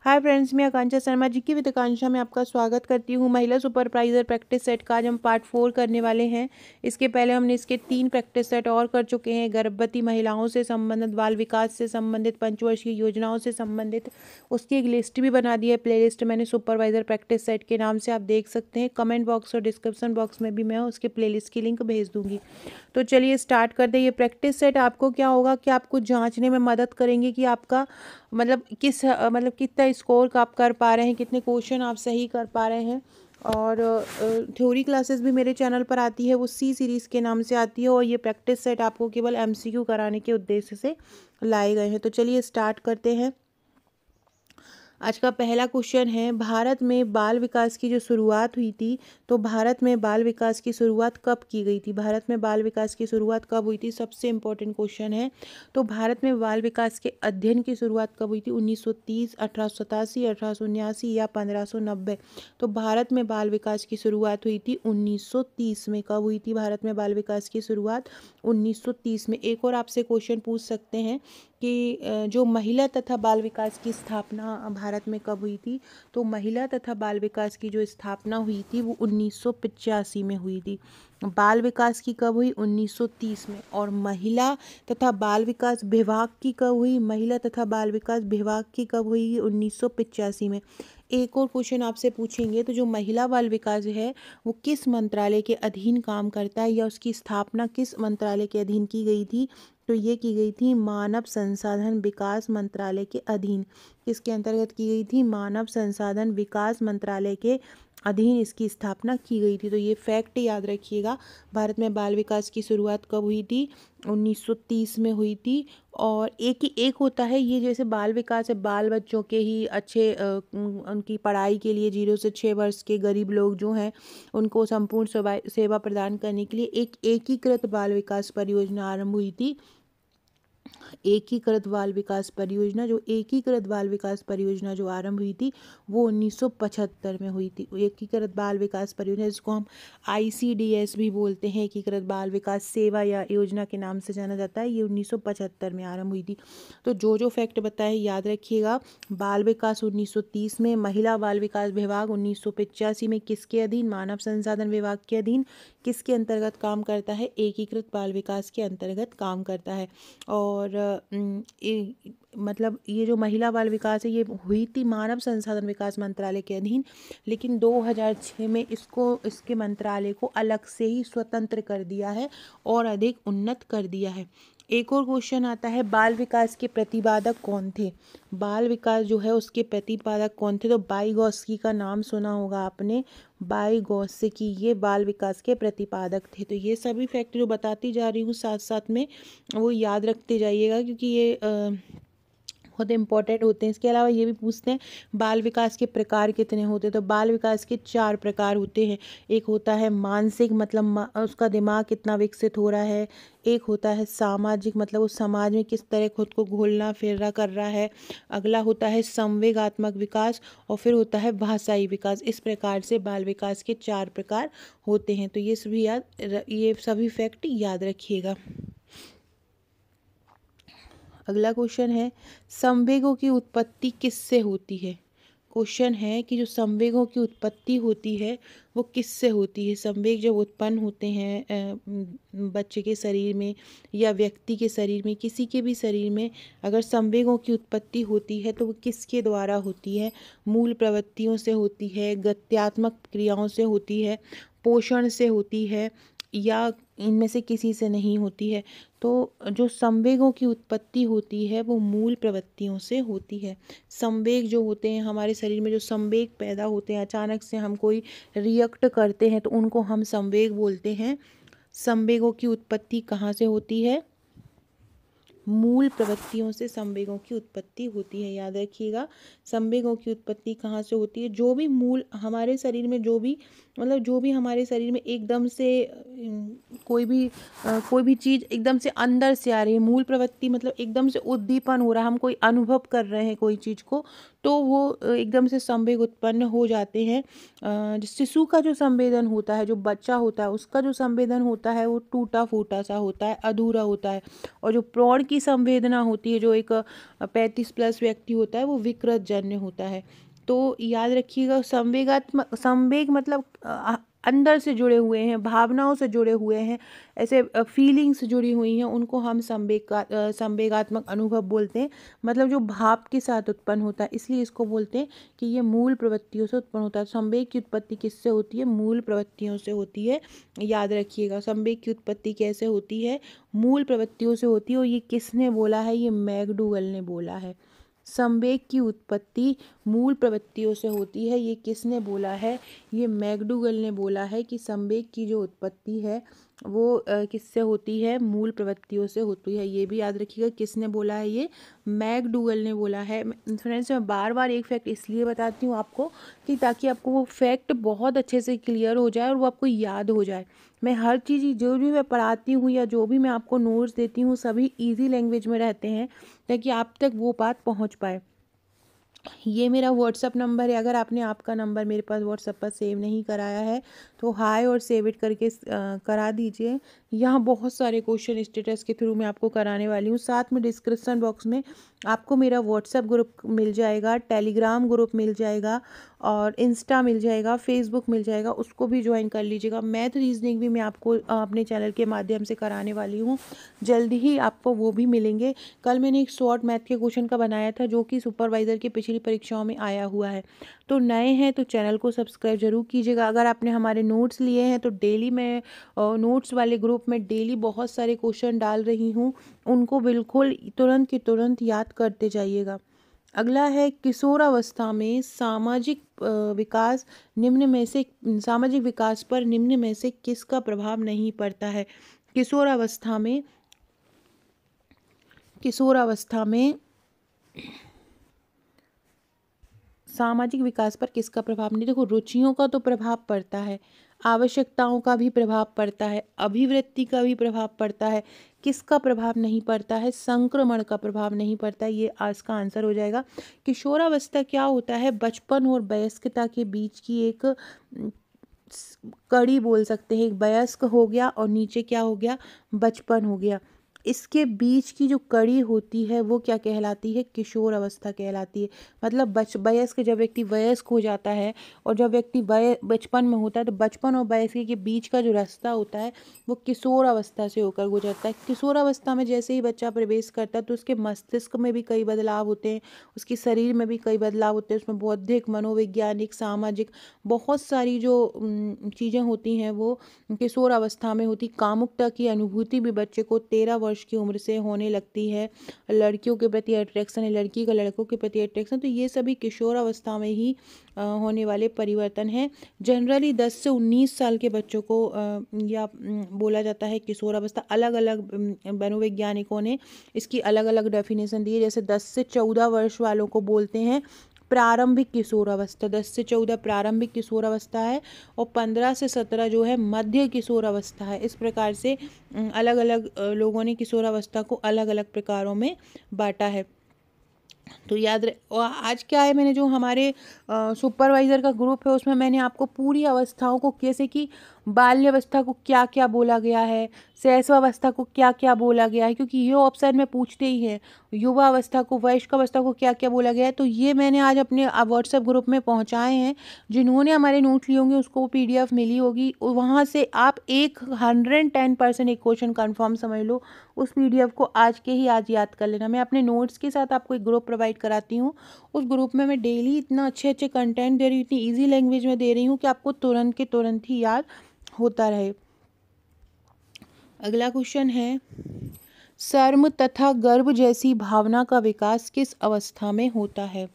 Hi friends, मैं आकांक्षा शर्मा जी की with आकांक्षा में आपका स्वागत करती हूँ। महिला सुपरवाइजर प्रैक्टिस सेट का आज हम पार्ट 4 करने वाले हैं। इसके पहले हमने इसके 3 प्रैक्टिस सेट और कर चुके हैं। गर्भवती महिलाओं से संबंधित, बाल विकास से संबंधित, पंचवर्षीय योजनाओं से संबंधित उसकी एक लिस्ट भी बना दी है। प्ले लिस्ट मैंने सुपरवाइजर प्रैक्टिस सेट के नाम से, आप देख सकते हैं। कमेंट बॉक्स और डिस्क्रिप्शन बॉक्स में भी मैं उसके प्ले लिस्ट की लिंक भेज दूँगी। तो चलिए स्टार्ट कर दे। ये प्रैक्टिस सेट आपको क्या होगा कि आपको जाँचने में मदद करेंगे कि आपका मतलब कितना स्कोर का आप कर पा रहे हैं, कितने क्वेश्चन आप सही कर पा रहे हैं। और थ्योरी क्लासेस भी मेरे चैनल पर आती है, वो सी सीरीज़ के नाम से आती है। और ये प्रैक्टिस सेट आपको केवल एमसीक्यू कराने के उद्देश्य से लाए गए हैं। तो चलिए स्टार्ट करते हैं। आज का पहला क्वेश्चन है, भारत में बाल विकास की जो शुरुआत हुई थी, तो भारत में बाल विकास की शुरुआत कब की गई थी? भारत में बाल विकास की शुरुआत कब हुई थी? सबसे इम्पोर्टेंट क्वेश्चन है। तो भारत में बाल विकास के अध्ययन की शुरुआत कब हुई थी? 1930, 1887, 1879 या 1590? तो भारत में बाल विकास की शुरुआत हुई थी 1930 में। कब हुई थी भारत में बाल विकास की शुरुआत? 1930 में। एक और आपसे क्वेश्चन पूछ सकते हैं कि जो महिला तथा बाल विकास की स्थापना भारत में कब हुई थी? तो महिला तथा बाल विकास की जो स्थापना हुई थी वो 1985 में हुई थी। बाल विकास की कब हुई? 1930 में। और महिला तथा बाल विकास विभाग की कब हुई? महिला तथा बाल विकास विभाग की कब हुई? 1985 में। एक और क्वेश्चन आपसे पूछेंगे, तो जो महिला बाल विकास है वो किस मंत्रालय के अधीन काम करता है, या उसकी स्थापना किस मंत्रालय के अधीन की गई थी? तो ये की गई थी मानव संसाधन विकास मंत्रालय के अधीन। किसके अंतर्गत की गई थी? मानव संसाधन विकास मंत्रालय के अधीन इसकी स्थापना की गई थी। तो ये फैक्ट याद रखिएगा। भारत में बाल विकास की शुरुआत कब हुई थी? 1930 में हुई थी। और एक होता है ये, जैसे बाल विकास है, बाल बच्चों के ही अच्छे उनकी पढ़ाई के लिए 0 से 6 वर्ष के गरीब लोग जो हैं उनको संपूर्ण सेवा प्रदान करने के लिए एक एकीकृत बाल विकास परियोजना आरंभ हुई थी। एकीकृत बाल विकास परियोजना, जो एकीकृत बाल विकास परियोजना जो आरंभ हुई थी वो 1975 में हुई थी। एकीकृत बाल विकास परियोजना, जिसको हम ICDS भी बोलते हैं, एकीकृत बाल विकास सेवा या योजना के नाम से जाना जाता है, ये 1975 में आरंभ हुई थी। तो जो फैक्ट बताए याद रखिएगा। बाल विकास 1930 में, महिला बाल विकास विभाग 1985 में, किसके अधीन? मानव संसाधन विभाग के अधीन। किसके अंतर्गत काम करता है? एकीकृत बाल विकास के अंतर्गत काम करता है। और मतलब ये जो महिला बाल विकास है ये हुई थी मानव संसाधन विकास मंत्रालय के अधीन, लेकिन 2006 में इसके मंत्रालय को अलग से ही स्वतंत्र कर दिया है और अधिक उन्नत कर दिया है। एक और क्वेश्चन आता है, बाल विकास के प्रतिपादक कौन थे? बाल विकास जो है उसके प्रतिपादक कौन थे? तो बाइगॉस्की का नाम सुना होगा आपने। बाइगॉस्की ये बाल विकास के प्रतिपादक थे। तो ये सभी फैक्ट जो बताती जा रही हूँ साथ साथ में वो याद रखते जाइएगा, क्योंकि ये बहुत इंपॉर्टेंट होते हैं। इसके अलावा ये भी पूछते हैं बाल विकास के प्रकार कितने होते हैं? तो बाल विकास के 4 प्रकार होते हैं। एक होता है मानसिक, मतलब उसका दिमाग कितना विकसित हो रहा है। एक होता है सामाजिक, मतलब उस समाज में किस तरह खुद को घोलना फिरना कर रहा है। अगला होता है संवेगात्मक विकास, और फिर होता है भाषाई विकास। इस प्रकार से बाल विकास के 4 प्रकार होते हैं। तो ये सभी फैक्ट याद रखिएगा। अगला क्वेश्चन है, संवेगों की उत्पत्ति किससे होती है? क्वेश्चन है कि जो संवेगों की उत्पत्ति होती है वो किससे होती है? संवेग जब उत्पन्न होते हैं बच्चे के शरीर में या व्यक्ति के शरीर में, किसी के भी शरीर में अगर संवेगों की उत्पत्ति होती है तो वो किसके द्वारा होती है? मूल प्रवृत्तियों से होती है, गत्यात्मक क्रियाओं से होती है, पोषण से होती है, या इनमें से किसी से नहीं होती है? तो जो संवेगों की उत्पत्ति होती है वो मूल प्रवृत्तियों से होती है। संवेग जो होते हैं हमारे शरीर में, जो संवेग पैदा होते हैं, अचानक से हम कोई रिएक्ट करते हैं तो उनको हम संवेग बोलते हैं। संवेगों की उत्पत्ति कहाँ से होती है? मूल प्रवृत्तियों से संवेगों की उत्पत्ति होती है। याद रखिएगा, संवेगों की उत्पत्ति कहाँ से होती है? जो भी मूल हमारे शरीर में, जो भी हमारे शरीर में एकदम से कोई भी चीज़ एकदम से अंदर से आ रही है। मूल प्रवृत्ति मतलब एकदम से उद्दीपन हो रहा है, हम कोई अनुभव कर रहे हैं कोई चीज़ को, तो वो एकदम से संवेग उत्पन्न हो जाते हैं। शिशु का जो संवेदन होता है, जो बच्चा होता है, उसका जो संवेदन होता है वो टूटा फूटा सा होता है, अधूरा होता है। और जो प्रौढ़ की संवेदना होती है, जो एक 35+ व्यक्ति होता है वो विकृत जन्य होता है। तो याद रखिएगा, संवेग मतलब अंदर से जुड़े हुए हैं, भावनाओं से जुड़े हुए हैं, ऐसे फीलिंग्स जुड़ी हुई हैं, उनको हम संवेगात्मक अनुभव बोलते हैं। मतलब जो भाव के साथ उत्पन्न होता है, इसलिए इसको बोलते हैं कि ये मूल प्रवृत्तियों से उत्पन्न होता है। संवेग की उत्पत्ति किससे होती है? मूल प्रवृत्तियों से होती है। याद रखिएगा, संवेग की उत्पत्ति कैसे होती है? मूल प्रवृत्तियों से होती है। और ये किसने बोला है? ये मैकडूगल ने बोला है। संवेग की उत्पत्ति मूल प्रवृत्तियों से होती है। ये किसने बोला है? ये मैकडूगल ने बोला है कि संवेग की जो उत्पत्ति है वो किससे होती है? मूल प्रवृत्तियों से होती है। ये भी याद रखिएगा, किसने बोला है? ये मैकडूगल ने बोला है। फ्रेंड्स, मैं बार बार एक फैक्ट इसलिए बताती हूँ आपको कि ताकि आपको वो फैक्ट बहुत अच्छे से क्लियर हो जाए और वो आपको याद हो जाए। मैं हर चीज़ जो भी मैं पढ़ाती हूँ या जो भी मैं आपको नोट्स देती हूँ, सभी ईजी लैंग्वेज में रहते हैं ताकि आप तक वो बात पहुँच पाए। ये मेरा व्हाट्सअप नंबर है। अगर आपने आपका नंबर मेरे पास व्हाट्सअप पर सेव नहीं कराया है तो हाय और सेव इट करके करा दीजिए। यहाँ बहुत सारे क्वेश्चन स्टेटस के थ्रू मैं आपको कराने वाली हूँ। साथ में डिस्क्रिप्शन बॉक्स में आपको मेरा व्हाट्सअप ग्रुप मिल जाएगा, टेलीग्राम ग्रुप मिल जाएगा और इंस्टा मिल जाएगा, फेसबुक मिल जाएगा, उसको भी ज्वाइन कर लीजिएगा। मैथ रीजनिंग भी मैं आपको अपने चैनल के माध्यम से कराने वाली हूँ, जल्दी ही आपको वो भी मिलेंगे। कल मैंने एक शॉर्ट मैथ के क्वेश्चन का बनाया था जो कि सुपरवाइज़र की पिछली परीक्षाओं में आया हुआ है। तो नए हैं तो चैनल को सब्सक्राइब जरूर कीजिएगा। अगर आपने हमारे नोट्स लिए हैं तो डेली मैं नोट्स वाले ग्रुप में डेली बहुत सारे क्वेश्चन डाल रही हूँ, उनको बिल्कुल तुरंत के तुरंत याद करते जाइएगा। अगला है, किशोरावस्था में सामाजिक विकास पर निम्न में से किसका प्रभाव नहीं पड़ता है? किशोरावस्था में सामाजिक विकास पर किसका प्रभाव नहीं? देखो, रुचियों का तो प्रभाव पड़ता है, आवश्यकताओं का भी प्रभाव पड़ता है, अभिवृत्ति का भी प्रभाव पड़ता है। किसका प्रभाव नहीं पड़ता है? संक्रमण का प्रभाव नहीं पड़ता है। ये आज का आंसर हो जाएगा। किशोरावस्था क्या होता है? बचपन और वयस्कता के बीच की एक कड़ी बोल सकते हैं। एक वयस्क हो गया और नीचे क्या हो गया? बचपन हो गया। इसके बीच की जो कड़ी होती है वो क्या कहलाती है? किशोर अवस्था कहलाती है। मतलब वयस्क, जब व्यक्ति वयस्क हो जाता है और जब व्यक्ति बचपन में होता है, तो बचपन और वयस्क के बीच का जो रास्ता होता है वो किशोर अवस्था से होकर गुजरता है। किशोर अवस्था में जैसे ही बच्चा प्रवेश करता है तो उसके मस्तिष्क में भी कई बदलाव होते हैं, उसके शरीर में भी कई बदलाव होते हैं। उसमें बौद्धिक, मनोवैज्ञानिक, सामाजिक बहुत सारी जो चीज़ें होती हैं वो किशोर अवस्था में होती। कामुकता की अनुभूति भी बच्चे को 13 वर्ष की उम्र से होने लगती है। लड़कियों के प्रति अट्रैक्शन है, लड़की का लड़कों के प्रति अट्रैक्शन, तो ये सभी किशोर अवस्था में ही होने वाले परिवर्तन हैं। जनरली 10 से 19 साल के बच्चों को बोला जाता है किशोर अवस्था। अलग अलग मनोवैज्ञानिकों ने इसकी अलग अलग डेफिनेशन दी है। जैसे 10 से 14 वर्ष वालों को बोलते हैं प्रारंभिक किशोर अवस्था, 10 से 14 प्रारंभिक किशोर अवस्था है और 15 से 17 जो है मध्य किशोर अवस्था है। इस प्रकार से अलग अलग लोगों ने किशोर अवस्था को अलग अलग प्रकारों में बांटा है। तो याद रहे। और आज क्या है, मैंने जो हमारे सुपरवाइज़र का ग्रुप है उसमें मैंने आपको पूरी अवस्थाओं को, जैसे कि बाल्यावस्था को क्या क्या बोला गया है, शैशवावस्था को क्या क्या बोला गया है, क्योंकि ये ऑप्शन में पूछते ही हैं, युवा अवस्था को, वयस्क अवस्था को क्या क्या बोला गया है। तो ये मैंने आज अपने व्हाट्सएप ग्रुप में पहुंचाए हैं। जिन्होंने हमारे नोट लिए होंगे उसको PDF मिली होगी, वहाँ से आप 110% एक क्वेश्चन कन्फर्म समझ लो। उस PDF को आज के ही आज याद कर लेना। मैं अपने नोट्स के साथ आपको एक ग्रुप प्रोवाइड कराती हूँ। उस ग्रुप में मैं डेली इतना अच्छे अच्छे कंटेंट दे रही हूँ, इतनी ईजी लैंग्वेज में दे रही हूँ कि आपको तुरंत के तुरंत ही याद होता रहे। अगला क्वेश्चन है, शर्म तथा गर्व जैसी भावना का विकास किस अवस्था में होता है?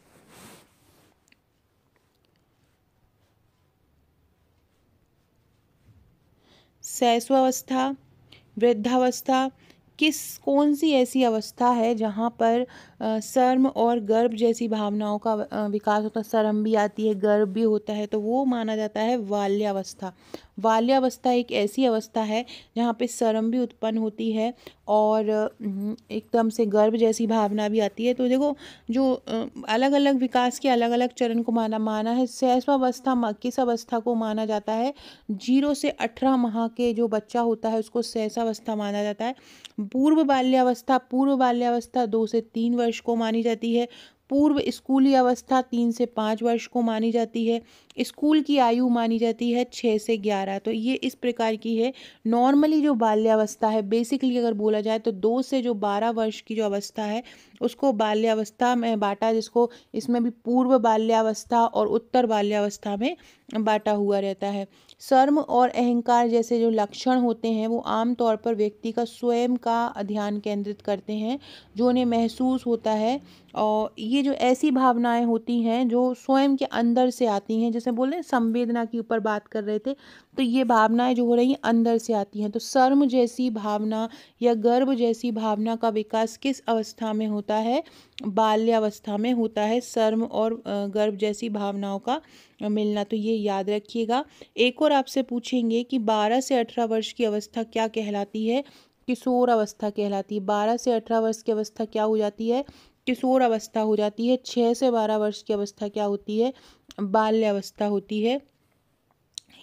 शैशवावस्था, वृद्धावस्था, कौन सी ऐसी अवस्था है जहाँ पर शर्म और गर्व जैसी भावनाओं का विकास होता है? शर्म भी आती है, गर्व भी होता है, तो वो माना जाता है बाल्यावस्था। बाल्यावस्था एक ऐसी अवस्था है जहाँ पे शर्म भी उत्पन्न होती है और एकदम से गर्व जैसी भावना भी आती है। तो देखो, जो अलग अलग विकास के अलग अलग चरण को माना है। शैशवावस्था किस अवस्था को माना जाता है? 0 से 18 माह के जो बच्चा होता है उसको शैशवावस्था माना जाता है। पूर्व बाल्यावस्था 2 से 3 वर्ष को मानी जाती है। पूर्व स्कूली अवस्था 3 से 5 वर्ष को मानी जाती है। स्कूल की आयु मानी जाती है 6 से 11। तो ये इस प्रकार की है। नॉर्मली जो बाल्यावस्था है, बेसिकली अगर बोला जाए तो 2 से जो 12 वर्ष की जो अवस्था है उसको बाल्यावस्था में बांटा, जिसको इसमें भी पूर्व बाल्यावस्था और उत्तर बाल्यावस्था में बांटा हुआ रहता है। शर्म और अहंकार जैसे जो लक्षण होते हैं वो आमतौर पर व्यक्ति का स्वयं का ध्यान केंद्रित करते हैं, जो उन्हें महसूस होता है। और ये जो ऐसी भावनाएं होती हैं जो स्वयं के अंदर से आती हैं, जैसे बोल रहे हैं संवेदना के ऊपर बात कर रहे थे, तो ये भावनाएं जो हो रही हैं अंदर से आती हैं। तो शर्म जैसी भावना या गर्व जैसी भावना का विकास किस अवस्था में होता है? बाल्यावस्था में होता है। शर्म और गर्व जैसी भावनाओं का मिलना, तो ये याद रखिएगा। एक और आपसे पूछेंगे कि 12 से 18 वर्ष की अवस्था क्या कहलाती है? किशोर अवस्था कहलाती है। 12 से 18 वर्ष की अवस्था क्या हो जाती है? किशोर अवस्था हो जाती है। 6 से 12 वर्ष की अवस्था क्या होती है? बाल्यावस्था होती है।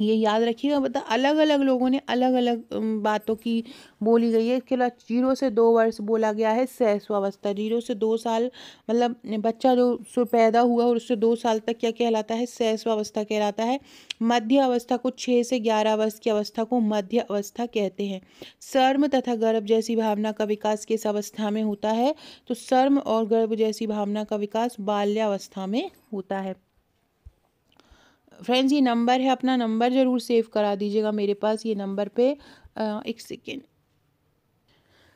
ये याद रखिएगा। बता अलग अलग लोगों ने अलग अलग बातों की बोली गई है। इसके अलावा 0 से 2 वर्ष बोला गया है शैशवावस्था। 0 से 2 साल मतलब बच्चा जो पैदा हुआ और उससे 2 साल तक क्या कहलाता है? शैशवावस्था कहलाता है। मध्य अवस्था को 6 से 11 वर्ष की अवस्था को मध्य अवस्था कहते हैं। शर्म तथा गर्व जैसी भावना का विकास किस अवस्था में होता है? तो शर्म और गर्व जैसी भावना का विकास बाल्यावस्था में होता है। फ्रेंड्स, ये नंबर है, अपना नंबर ज़रूर सेव करा दीजिएगा मेरे पास ये नंबर पे। एक सेकेंड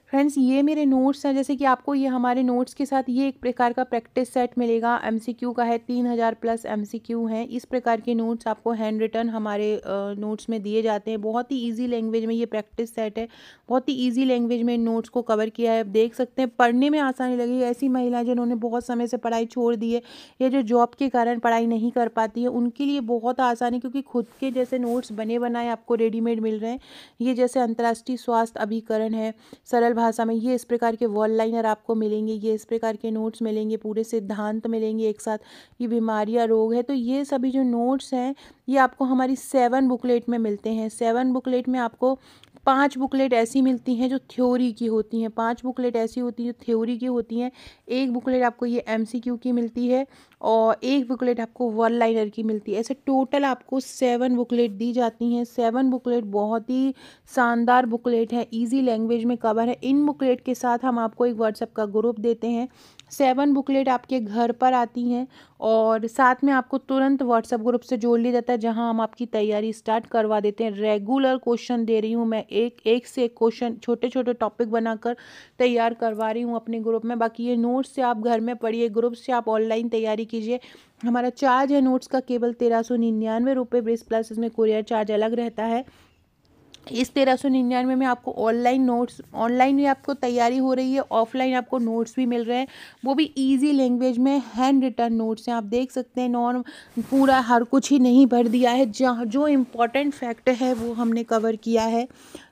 फ्रेंड्स, ये मेरे नोट्स हैं। जैसे कि आपको ये हमारे नोट्स के साथ ये एक प्रकार का प्रैक्टिस सेट मिलेगा। एमसीक्यू का है, 3000 प्लस एमसीक्यू हैं। इस प्रकार के नोट्स आपको हैंड रिटन हमारे नोट्स में दिए जाते हैं। बहुत ही इजी लैंग्वेज में ये प्रैक्टिस सेट है। बहुत ही इजी लैंग्वेज में इन नोट्स को कवर किया है। आप देख सकते हैं, पढ़ने में आसानी लगेगी। ऐसी महिला जिन्होंने बहुत समय से पढ़ाई छोड़ दी है या जो जॉब के कारण पढ़ाई नहीं कर पाती है, उनके लिए बहुत आसानी, क्योंकि खुद के जैसे नोट्स बने बनाए आपको रेडीमेड मिल रहे हैं। ये जैसे अंतर्राष्ट्रीय स्वास्थ्य अभिकरण है सरल भाषा में, ये इस प्रकार के वर्ड लाइनर आपको मिलेंगे। ये इस प्रकार के नोट्स मिलेंगे, पूरे सिद्धांत मिलेंगे एक साथ। ये बीमारियां, रोग है, तो ये सभी जो नोट्स हैं ये आपको हमारी 7 बुकलेट में मिलते हैं। 7 बुकलेट में आपको 5 बुकलेट ऐसी मिलती हैं जो थ्योरी की होती हैं। 5 बुकलेट ऐसी होती हैं जो थ्योरी की होती हैं। एक बुकलेट आपको ये एमसीक्यू की मिलती है और एक बुकलेट आपको वन लाइनर की मिलती है। ऐसे टोटल आपको 7 बुकलेट दी जाती हैं। 7 बुकलेट बहुत ही शानदार बुकलेट है, इजी लैंग्वेज में कवर है। इन बुकलेट के साथ हम आपको एक व्हाट्सएप का ग्रुप देते हैं। 7 बुकलेट आपके घर पर आती हैं और साथ में आपको तुरंत व्हाट्सएप ग्रुप से जोड़ लिया जाता है, जहां हम आपकी तैयारी स्टार्ट करवा देते हैं। रेगुलर क्वेश्चन दे रही हूं मैं, एक से एक क्वेश्चन छोटे छोटे टॉपिक बनाकर तैयार करवा रही हूं अपने ग्रुप में। बाकी ये नोट्स से आप घर में पढ़िए, ग्रुप से आप ऑनलाइन तैयारी कीजिए। हमारा चार्ज है नोट्स का केवल 1399 रुपये बेस प्लस इसमें कुरियर चार्ज अलग रहता है। इस 1399 में आपको ऑनलाइन नोट्स, ऑनलाइन भी आपको तैयारी हो रही है, ऑफलाइन आपको नोट्स भी मिल रहे हैं, वो भी इजी लैंग्वेज में हैंड रिटन नोट्स हैं। आप देख सकते हैं, नॉर्म पूरा हर कुछ ही नहीं भर दिया है, जहाँ जो इम्पोर्टेंट फैक्ट है वो हमने कवर किया है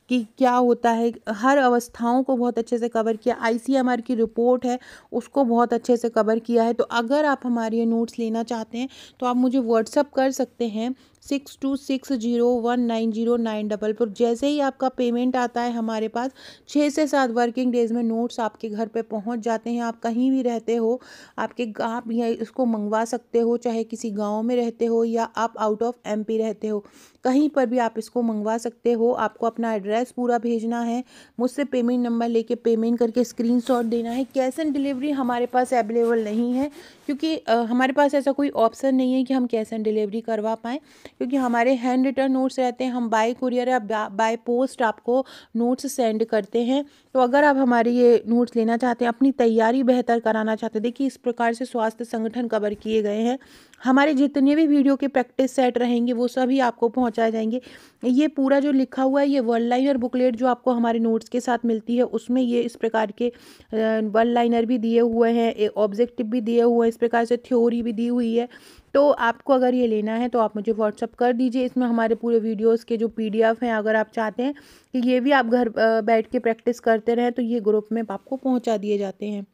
कि क्या होता है। हर अवस्थाओं को बहुत अच्छे से कवर किया। आईसीएमआर की रिपोर्ट है उसको बहुत अच्छे से कवर किया है। तो अगर आप हमारे ये नोट्स लेना चाहते हैं तो आप मुझे व्हाट्सअप कर सकते हैं 62601909 पर। जैसे ही आपका पेमेंट आता है हमारे पास 6 से 7 वर्किंग डेज में नोट्स आपके घर पे पहुंच जाते हैं। आप कहीं भी रहते हो, आपके आप यहाँ इसको मंगवा सकते हो, चाहे किसी गांव में रहते हो या आप आउट ऑफ एमपी रहते हो, कहीं पर भी आप इसको मंगवा सकते हो। आपको अपना एड्रेस पूरा भेजना है, मुझसे पेमेंट नंबर लेके पेमेंट करके स्क्रीनशॉट देना है। कैश ऑन डिलीवरी हमारे पास अवेलेबल नहीं है, क्योंकि हमारे पास ऐसा कोई ऑप्शन नहीं है कि हम कैश ऑन डिलीवरी करवा पाएँ, क्योंकि हमारे हैंड रिटन नोट्स रहते हैं। हम बाय कुरियर या बाय पोस्ट आपको नोट्स सेंड करते हैं। तो अगर आप हमारे ये नोट्स लेना चाहते हैं, अपनी तैयारी बेहतर कराना चाहते हैं, देखिए इस प्रकार से स्वास्थ्य संगठन कवर किए गए हैं। हमारे जितने भी वीडियो के प्रैक्टिस सेट रहेंगे वो सभी आपको पहुंचाए जाएंगे। ये पूरा जो लिखा हुआ है, ये वन लाइनर बुकलेट जो आपको हमारे नोट्स के साथ मिलती है, उसमें ये इस प्रकार के वन लाइनर भी दिए हुए हैं, ऑब्जेक्टिव भी दिए हुए हैं, इस प्रकार से थ्योरी भी दी हुई है। तो आपको अगर ये लेना है तो आप मुझे व्हाट्सअप कर दीजिए। इसमें हमारे पूरे वीडियोस के जो पीडीएफ हैं, अगर आप चाहते हैं कि ये भी आप घर बैठ के प्रैक्टिस करते रहें तो ये ग्रुप में आपको पहुंचा दिए जाते हैं।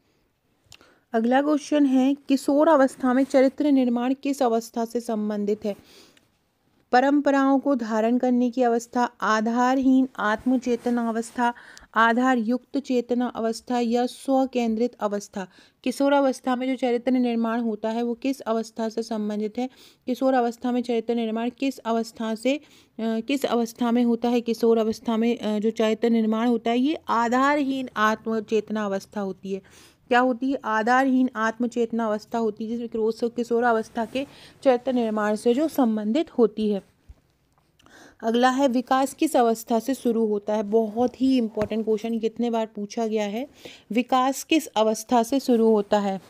अगला क्वेश्चन है, किशोर अवस्था में चरित्र निर्माण किस अवस्था से संबंधित है? परंपराओं को धारण करने की अवस्था, आधारहीन आत्मचेतना अवस्था, आधार युक्त चेतना अवस्था या स्व केंद्रित अवस्था। किशोरावस्था में जो चरित्र निर्माण होता है वो किस अवस्था से संबंधित है? किशोर अवस्था में चरित्र निर्माण किस अवस्था में होता है? किशोर अवस्था में जो चरित्र निर्माण होता है ये आधारहीन आत्म चेतना अवस्था होती है। क्या होती है? आधारहीन आत्म चेतना अवस्था होती है, जिसमें किशोरावस्था के चरित्र निर्माण से जो संबंधित होती है। अगला है विकास किस अवस्था से शुरू होता है? बहुत ही इंपॉर्टेंट क्वेश्चन, कितने बार पूछा गया है। विकास किस अवस्था से शुरू होता है?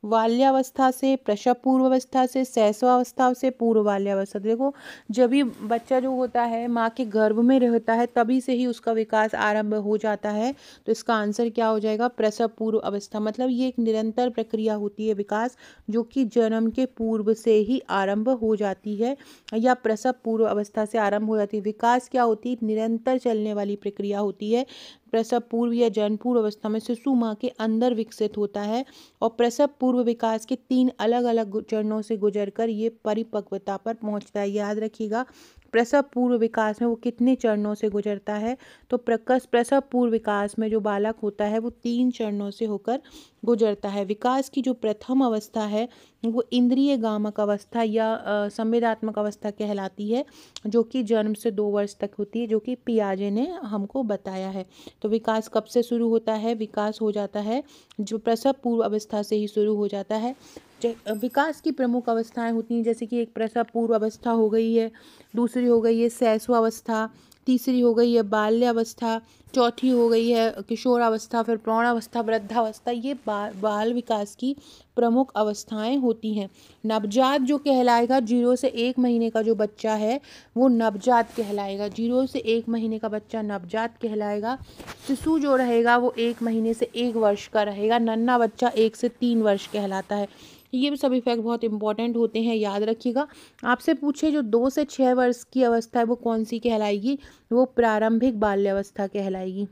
बाल्यावस्था से, प्रसव पूर्व अवस्था से, शैशवावस्था से, पूर्व बाल्यावस्था। देखो, जब भी बच्चा जो होता है माँ के गर्भ में रहता है तभी से ही उसका विकास आरंभ हो जाता है। तो इसका आंसर क्या हो जाएगा? प्रसव पूर्व अवस्था। मतलब ये एक निरंतर प्रक्रिया होती है विकास, जो कि जन्म के पूर्व से ही आरंभ हो जाती है या प्रसव पूर्व अवस्था से आरंभ हो जाती है। विकास क्या होती है? निरंतर चलने वाली प्रक्रिया होती है। प्रसव पूर्व या जन्म पूर्व अवस्था में शिशु माँ के अंदर विकसित होता है और प्रसव पूर्व विकास के 3 अलग अलग चरणों से गुजरकर ये परिपक्वता पर पहुंचता है। याद रखिएगा, प्रसव पूर्व विकास में वो कितने चरणों से गुजरता है? तो प्रसव पूर्व विकास में जो बालक होता है वो 3 चरणों से होकर गुजरता है। विकास की जो प्रथम अवस्था है वो इंद्रिय गामक अवस्था या संवेदात्मक अवस्था कहलाती है, जो कि जन्म से 2 वर्ष तक होती है, जो कि पियाजे ने हमको बताया है। तो विकास कब से शुरू होता है? विकास हो जाता है जो प्रसव पूर्व अवस्था से ही शुरू हो जाता है। विकास की प्रमुख अवस्थाएं होती हैं, जैसे कि एक प्रसव पूर्व अवस्था हो गई है, दूसरी हो गई है शैशवावस्था, तीसरी हो गई है बाल्यावस्था, चौथी हो गई है किशोरावस्था, फिर प्रौढ़ावस्था, वृद्धावस्था। ये बाल विकास की प्रमुख अवस्थाएं होती हैं। नवजात जो कहलाएगा, 0 से 1 महीने का जो बच्चा है वो नवजात कहलाएगा। 0 से 1 महीने का बच्चा नवजात कहलाएगा। शिशु जो रहेगा वो 1 महीने से 1 वर्ष का रहेगा। नन्हा बच्चा 1 से 3 वर्ष कहलाता है। ये भी सभी फैक्ट बहुत इंपॉर्टेंट होते हैं, याद रखिएगा। आपसे पूछे जो 2 से 6 वर्ष की अवस्था है वो कौन सी कहलाएगी? वो प्रारंभिक बाल्यावस्था कहलाएगी।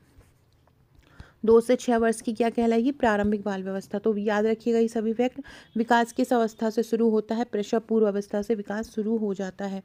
2 से 6 वर्ष की क्या कहलाएगी? प्रारंभिक बाल व्यवस्था। तो याद रखिएगा ये सभी फैक्ट। विकास किस अवस्था से शुरू होता है? प्रसव पूर्व अवस्था से विकास शुरू हो जाता है।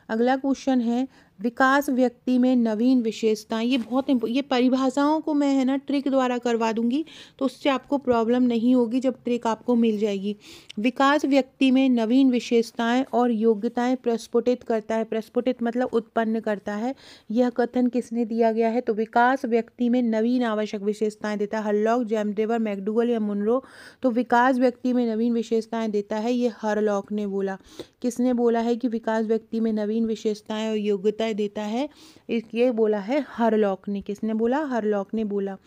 अगला क्वेश्चन है, विकास व्यक्ति में नवीन विशेषताएं। ये परिभाषाओं को मैं ट्रिक द्वारा करवा दूंगी, तो उससे आपको प्रॉब्लम नहीं होगी जब ट्रिक आपको मिल जाएगी। विकास व्यक्ति में नवीन विशेषताएं और योग्यताएं प्रस्फुटित करता है। प्रस्फुटित मतलब उत्पन्न करता है। यह कथन किसने दिया गया है? तो विकास व्यक्ति में नवीन आवश्यक विशेषताएं देता है हरलॉक, जेमटेवर, मैकडूगल या मुनरो। तो विकास व्यक्ति में नवीन विशेषताएं देता है ये हरलॉक ने बोला। किसने बोला है कि विकास व्यक्ति में नवीन विशेषताएं और योग्यताएं देता है? ये बोला है हरलॉक ने। किसने बोला? हरलॉक ने बोला।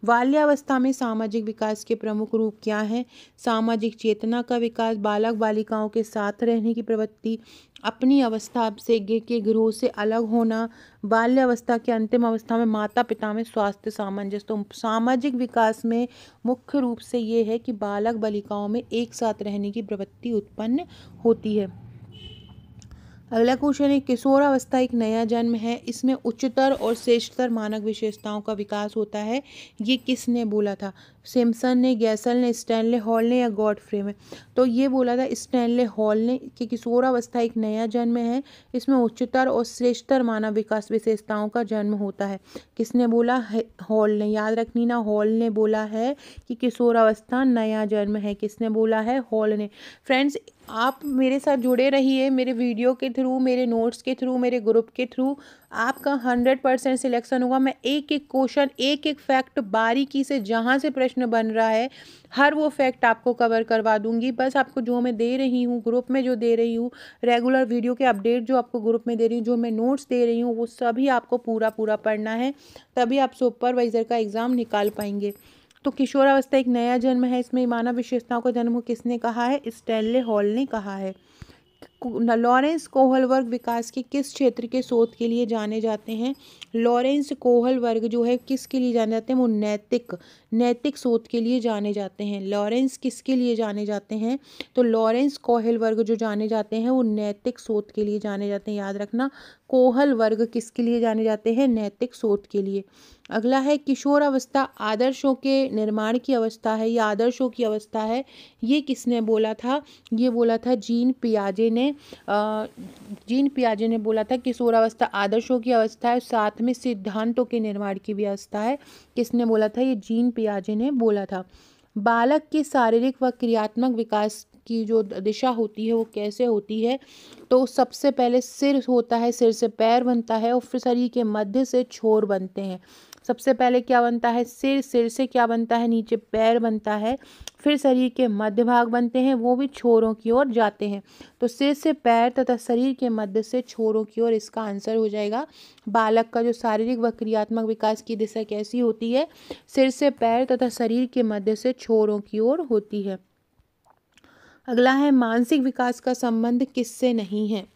बाल्यावस्था में सामाजिक विकास के प्रमुख रूप क्या हैं? सामाजिक चेतना का विकास, बालक बालिकाओं के साथ रहने की प्रवृत्ति, अपनी अवस्था से के गिरोह से अलग होना, बाल्यावस्था के अंतिम अवस्था में माता पिता में स्वास्थ्य सामंजस्य। तो सामाजिक विकास में मुख्य रूप से ये है कि बालक बालिकाओं में एक साथ रहने की प्रवृत्ति उत्पन्न होती है। अगला क्वेश्चन है, किशोरावस्था एक नया जन्म है, इसमें उच्चतर और श्रेष्ठतर मानक विशेषताओं का विकास होता है। ये किसने बोला था? सिम्पसन ने, गैसल ने, स्टैनले हॉल ने या गॉडफ्रे ने? तो ये बोला था स्टैनले हॉल ने कि किशोरावस्था एक नया जन्म है, इसमें उच्चतर और श्रेष्ठतर मानव विकास विशेषताओं का जन्म होता है। किसने बोला है? हॉल ने। याद रखनी ना, हॉल ने बोला है कि किशोरावस्था नया जन्म है। किसने बोला है? हॉल ने। फ्रेंड्स, आप मेरे साथ जुड़े रहिए, मेरे वीडियो के थ्रू, मेरे नोट्स के थ्रू, मेरे ग्रुप के थ्रू आपका 100% सिलेक्शन होगा। मैं एक एक क्वेश्चन, एक एक फैक्ट बारीकी से, जहाँ से प्रश्न बन रहा है हर वो फैक्ट आपको कवर करवा दूंगी। बस आपको जो मैं दे रही हूँ ग्रुप में, जो दे रही हूँ रेगुलर वीडियो के अपडेट, जो आपको ग्रुप में दे रही हूँ, जो मैं नोट्स दे रही हूँ, वो सभी आपको पूरा पढ़ना है, तभी आप सुपरवाइजर का एग्ज़ाम निकाल पाएंगे। तो किशोरावस्था एक नया जन्म है, इसमें मानव विशेषताओं का जन्म किसने कहा है? स्टैनले हॉल ने कहा है। लॉरेंस कोहलवर्ग विकास के किस क्षेत्र के शोध के लिए जाने जाते हैं? लॉरेंस कोहलवर्ग जो है किसके लिए जाने जाते हैं? वो नैतिक शोध के लिए जाने जाते हैं। लॉरेंस किसके लिए जाने जाते हैं? तो लॉरेंस कोहलवर्ग जो जाने जाते हैं वो नैतिक शोध के लिए जाने जाते हैं। याद रखना, कोहल वर्ग किसके लिए जाने जाते हैं? नैतिक शोध के लिए। अगला है किशोरावस्था आदर्शों के निर्माण की अवस्था है या आदर्शों की अवस्था है, ये किसने बोला था? ये बोला था जीन पियाजे ने। जीन पियाजे ने बोला था किशोरावस्था आदर्शों की अवस्था है, साथ में सिद्धांतों के निर्माण की भी अवस्था है। किसने बोला था? ये जीन पियाजे ने बोला था। बालक के शारीरिक व क्रियात्मक विकास की जो दिशा होती है वो कैसे होती है? तो सबसे पहले सिर होता है, सिर से पैर बनता है और फिर शरीर के मध्य से छोर बनते हैं। सबसे पहले क्या बनता है? सिर, सिर से क्या बनता है? नीचे पैर बनता है, फिर शरीर के मध्य भाग बनते हैं, वो भी छोरों की ओर जाते हैं। तो सिर से पैर तथा शरीर के मध्य से छोरों की ओर इसका आंसर हो जाएगा। बालक का जो शारीरिक व क्रियात्मक विकास की दिशा कैसी होती है? सिर से पैर तथा शरीर के मध्य से छोरों की ओर होती है। अगला है मानसिक विकास का संबंध किससे नहीं है?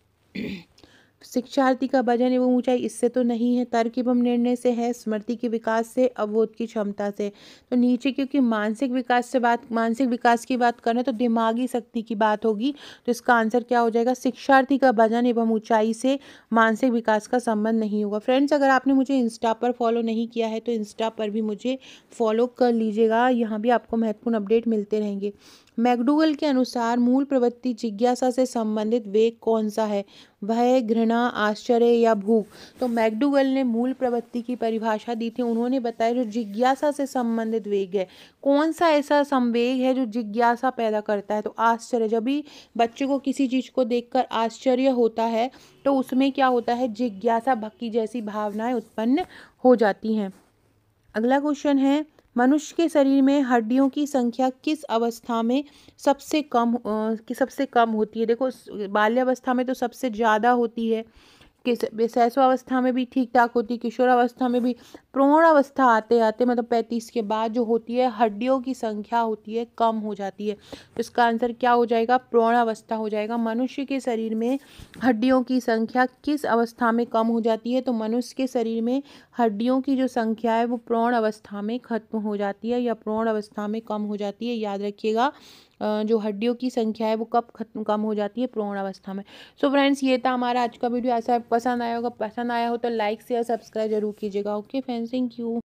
शिक्षार्थी का वजन एवं ऊंचाई इससे तो नहीं है, तर्क एवं निर्णय से है, स्मृति के विकास से, अवबोध की क्षमता से। तो नीचे क्योंकि मानसिक विकास की बात करें तो दिमागी शक्ति की बात होगी, तो इसका आंसर क्या हो जाएगा? शिक्षार्थी का वजन एवं ऊंचाई से मानसिक विकास का संबंध नहीं होगा। फ्रेंड्स, अगर आपने मुझे इंस्टा पर फॉलो नहीं किया है तो इंस्टा पर भी मुझे फॉलो कर लीजिएगा, यहाँ भी आपको महत्वपूर्ण अपडेट मिलते रहेंगे। मैकडूगल के अनुसार मूल प्रवृत्ति जिज्ञासा से संबंधित वेग कौन सा है? भय, घृणा, आश्चर्य या भूख? तो मैकडूगल ने मूल प्रवृत्ति की परिभाषा दी थी। उन्होंने बताया जो जिज्ञासा से संबंधित वेग है। कौन सा ऐसा संवेग है जो जिज्ञासा पैदा करता है? तो आश्चर्य। जब भी बच्चे को किसी चीज को देखकर आश्चर्य होता है तो उसमें क्या होता है? जिज्ञासा, भक्ति जैसी भावनाएं उत्पन्न हो जाती हैं। अगला क्वेश्चन है मनुष्य के शरीर में हड्डियों की संख्या किस अवस्था में सबसे कम होती है? देखो, बाल्यावस्था में तो सबसे ज़्यादा होती है, शैशवावस्था में भी ठीक ठाक होती है, किशोरावस्था में भी। प्रौढ़ावस्था आते आते मतलब 35 के बाद जो होती है हड्डियों की संख्या होती है कम हो जाती है। तो इसका आंसर क्या हो जाएगा? प्रौढ़ावस्था हो जाएगा। मनुष्य के शरीर में हड्डियों की संख्या किस अवस्था में कम हो जाती है? तो मनुष्य के शरीर में हड्डियों की जो संख्या है वो प्रौढ़ अवस्था में खत्म हो जाती है या प्रौढ़ अवस्था में कम हो जाती है। याद रखिएगा, जो हड्डियों की संख्या है वो कब कम हो जाती है? प्रौढ़ अवस्था में। सो फ्रेंड्स, ये था हमारा आज का वीडियो। ऐसा पसंद आया होगा, पसंद आया हो तो लाइक शेयर सब्सक्राइब जरूर कीजिएगा। Okay friends, thank you.